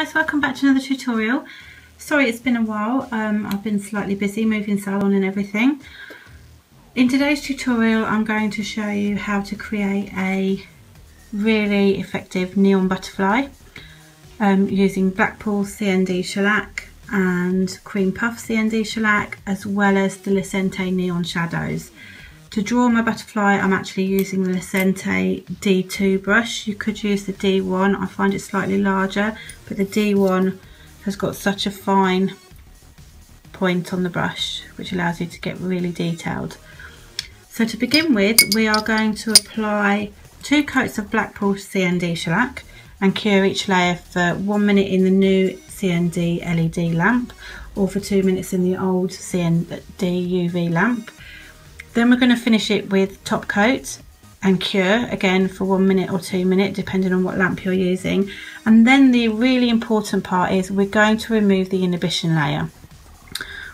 guys, welcome back to another tutorial. Sorry it's been a while, I've been slightly busy moving salon and everything. In today's tutorial I'm going to show you how to create a really effective neon butterfly using Blackpool CND Shellac and Cream Puff CND Shellac, as well as the Lecente Neon shadows. To draw my butterfly I'm actually using the Lecente D2 brush. You could use the D1, I find it slightly larger, but the D1 has got such a fine point on the brush which allows you to get really detailed. So to begin with, we are going to apply 2 coats of Blackpool CND Shellac and cure each layer for 1 minute in the new CND LED lamp, or for 2 minutes in the old CND UV lamp. Then we're going to finish it with top coat and cure again for 1 minute or 2 minutes depending on what lamp you're using. And then the really important part is we're going to remove the inhibition layer.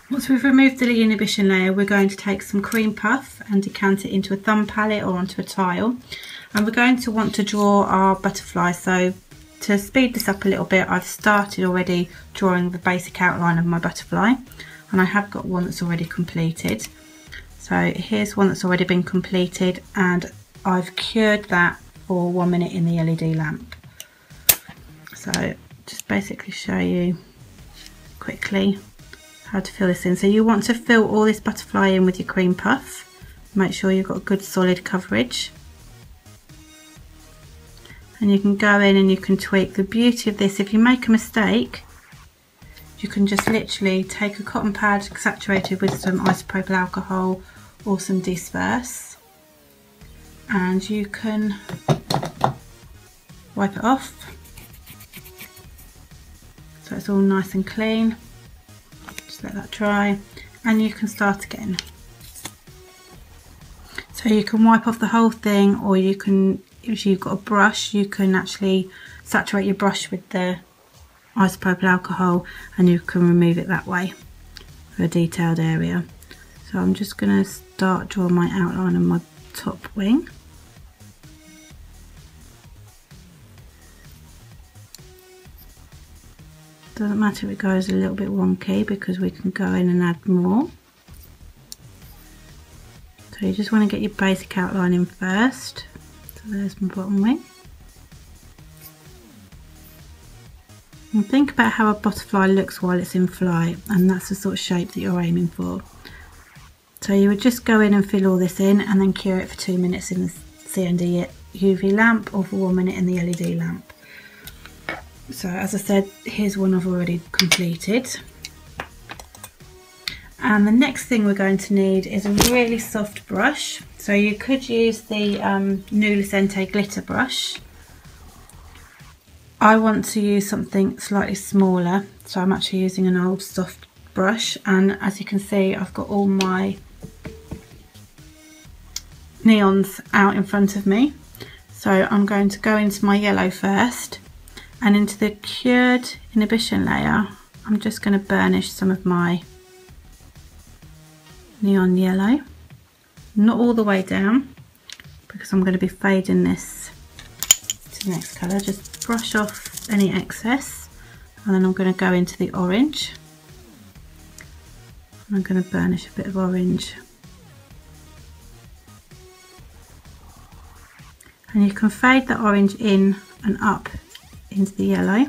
Once we've removed the inhibition layer, we're going to take some cream puff and decant it into a thumb palette or onto a tile, and we're going to want to draw our butterfly. So to speed this up a little bit, I've started already drawing the basic outline of my butterfly, and I have got one that's already completed. So here's one that's already been completed, and I've cured that for 1 minute in the LED lamp. So just basically show you quickly how to fill this in. So you want to fill all this butterfly in with your cream puff. Make sure you've got good solid coverage. And you can go in and you can tweak. The beauty of this, if you make a mistake, you can just literally take a cotton pad saturated with some isopropyl alcohol or some disperse, and you can wipe it off so it's all nice and clean. Just let that dry and you can start again. So you can wipe off the whole thing, or you can, if you've got a brush, you can actually saturate your brush with the isopropyl alcohol and you can remove it that way for a detailed area. So I'm just going to start drawing my outline of my top wing. Doesn't matter if it goes a little bit wonky because we can go in and add more. So you just want to get your basic outline in first. So there's my bottom wing. And think about how a butterfly looks while it's in flight, and that's the sort of shape that you're aiming for. So you would just go in and fill all this in and then cure it for 2 minutes in the CND UV lamp, or for 1 minute in the LED lamp. So as I said, here's one I've already completed. And the next thing we're going to need is a really soft brush. So you could use the new Lecente glitter brush. I want to use something slightly smaller, so I'm actually using an old soft brush, and as you can see I've got all my neons out in front of me. So I'm going to go into my yellow first, and into the cured inhibition layer I'm just going to burnish some of my neon yellow, not all the way down because I'm going to be fading this to the next colour. Just brush off any excess, and then I'm going to go into the orange. I'm going to burnish a bit of orange, and you can fade the orange in and up into the yellow.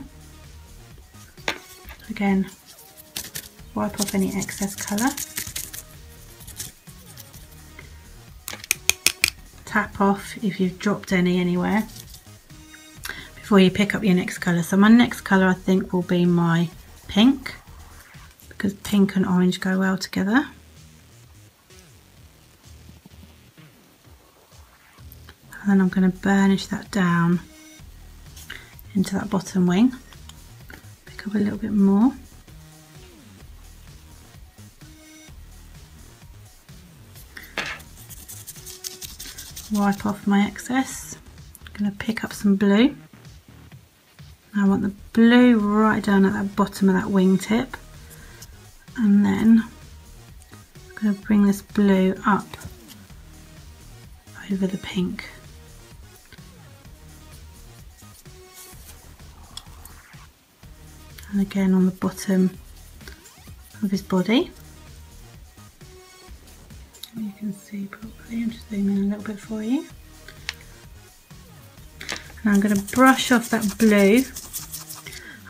Again, wipe off any excess colour, tap off if you've dropped any anywhere before you pick up your next colour. So my next colour I think will be my pink, because pink and orange go well together. And then I'm going to burnish that down into that bottom wing. Pick up a little bit more. Wipe off my excess. I'm going to pick up some blue. I want the blue right down at that bottom of that wingtip, and then I'm going to bring this blue up over the pink. and again on the bottom of his body. You can see properly, I'm just zooming in a little bit for you. And I'm going to brush off that blue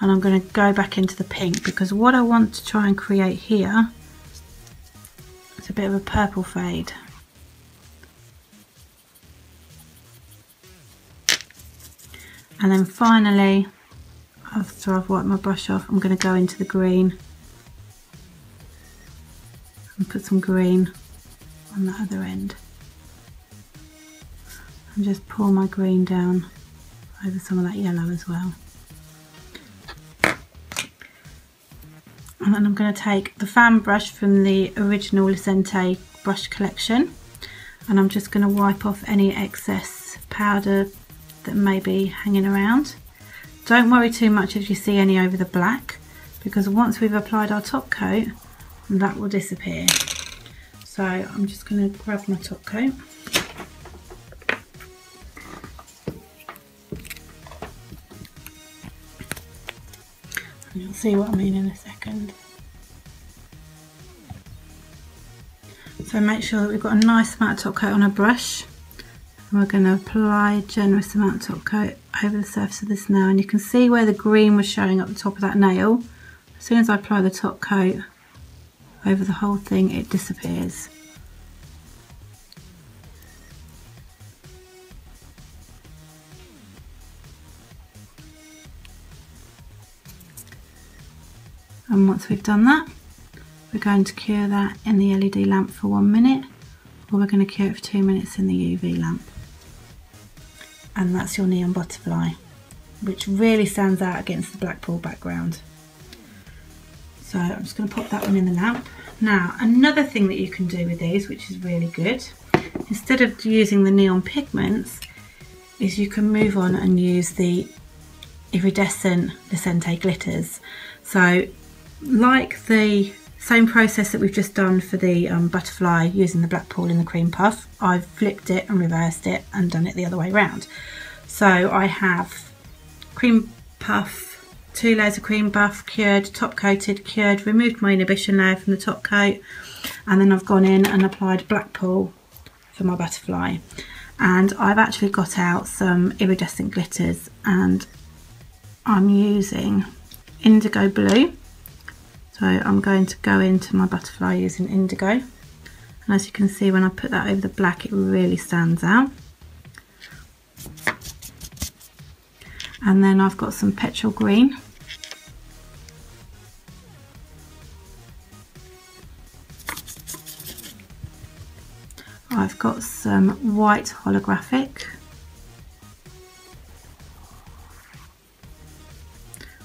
and I'm going to go back into the pink, because what I want to try and create here is a bit of a purple fade. And then finally, after I've wiped my brush off, I'm going to go into the green and put some green on the other end. And just pour my green down over some of that yellow as well. And then I'm going to take the fan brush from the original Lecente brush collection, and I'm just going to wipe off any excess powder that may be hanging around. Don't worry too much if you see any over the black, because once we've applied our top coat, that will disappear. So I'm just going to grab my top coat. And you'll see what I mean in a second. So make sure that we've got a nice amount of top coat on our brush. And we're going to apply a generous amount of top coat over the surface of this nail. And you can see where the green was showing up the top of that nail. As soon as I apply the top coat over the whole thing, it disappears. And once we've done that, we're going to cure that in the LED lamp for 1 minute, or we're going to cure it for 2 minutes in the UV lamp. And that's your neon butterfly, which really stands out against the Blackpool background. So I'm just going to pop that one in the lamp. Now, another thing that you can do with these, which is really good, instead of using the neon pigments, is you can move on and use the Iridescent Lecente glitters. So like the same process that we've just done for the butterfly using the Blackpool in the cream puff, I've flipped it and reversed it and done it the other way around. So I have cream puff, 2 layers of cream puff, cured, top coated, cured, removed my inhibition layer from the top coat, and then I've gone in and applied Blackpool for my butterfly. And I've actually got out some iridescent glitters, and I'm using indigo blue. So I'm going to go into my butterfly using indigo, and as you can see, when I put that over the black, it really stands out. And then I've got some petrol green, I've got some white holographic,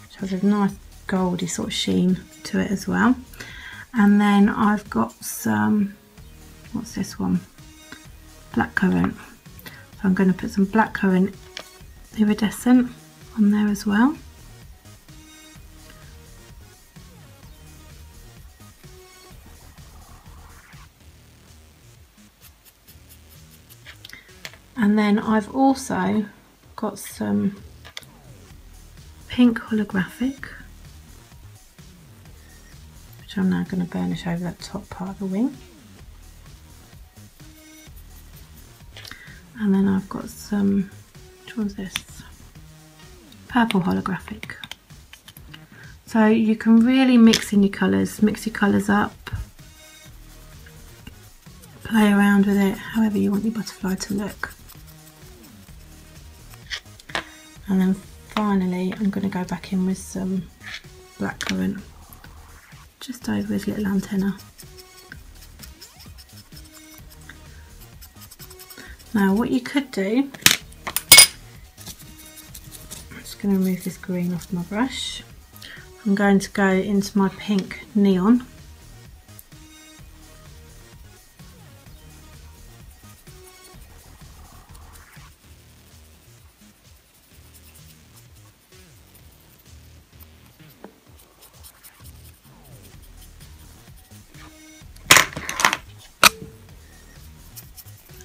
which has a nice goldy sort of sheen to it as well. And then I've got some, what's this one, Blackcurrant. So I'm going to put some Blackcurrant iridescent on there as well. And then I've also got some pink holographic, which I'm now going to burnish over that top part of the wing. And then I've got some, which one's this? Purple holographic. So you can really mix in your colours, mix your colours up, play around with it however you want your butterfly to look. And then finally I'm going to go back in with some Blackcurrant just over his little antenna. Now what you could do, I'm just going to remove this green off my brush. I'm going to go into my pink neon.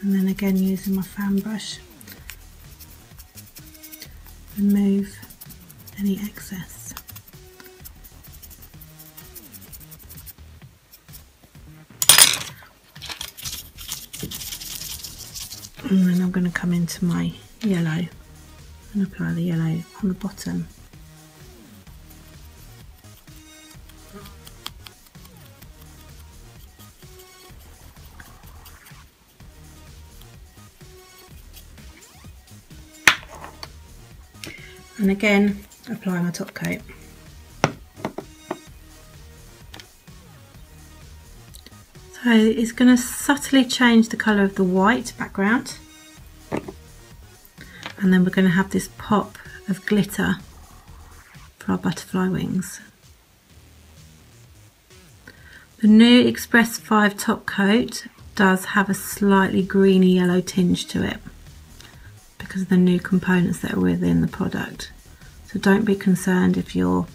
And then again using my fan brush, remove any excess. And then I'm going to come into my yellow and apply the yellow on the bottom. And again, apply my top coat. So it's going to subtly change the colour of the white background, and then we're going to have this pop of glitter for our butterfly wings. The new Express 5 top coat does have a slightly greeny yellow tinge to it because of the new components that are within the product. So don't be concerned if when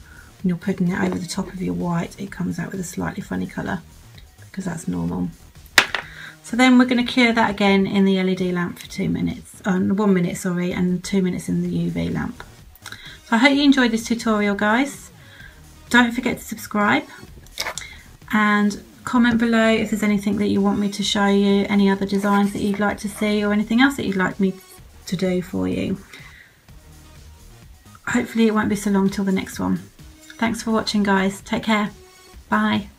you're putting it over the top of your white, it comes out with a slightly funny colour, because that's normal. So then we're going to cure that again in the LED lamp for 2 minutes, 1 minute sorry, and 2 minutes in the UV lamp. So I hope you enjoyed this tutorial, guys. Don't forget to subscribe and comment below if there's anything that you want me to show you, any other designs that you'd like to see, or anything else that you'd like me to do for you. Hopefully it won't be so long till the next one. Thanks for watching, guys. Take care. Bye.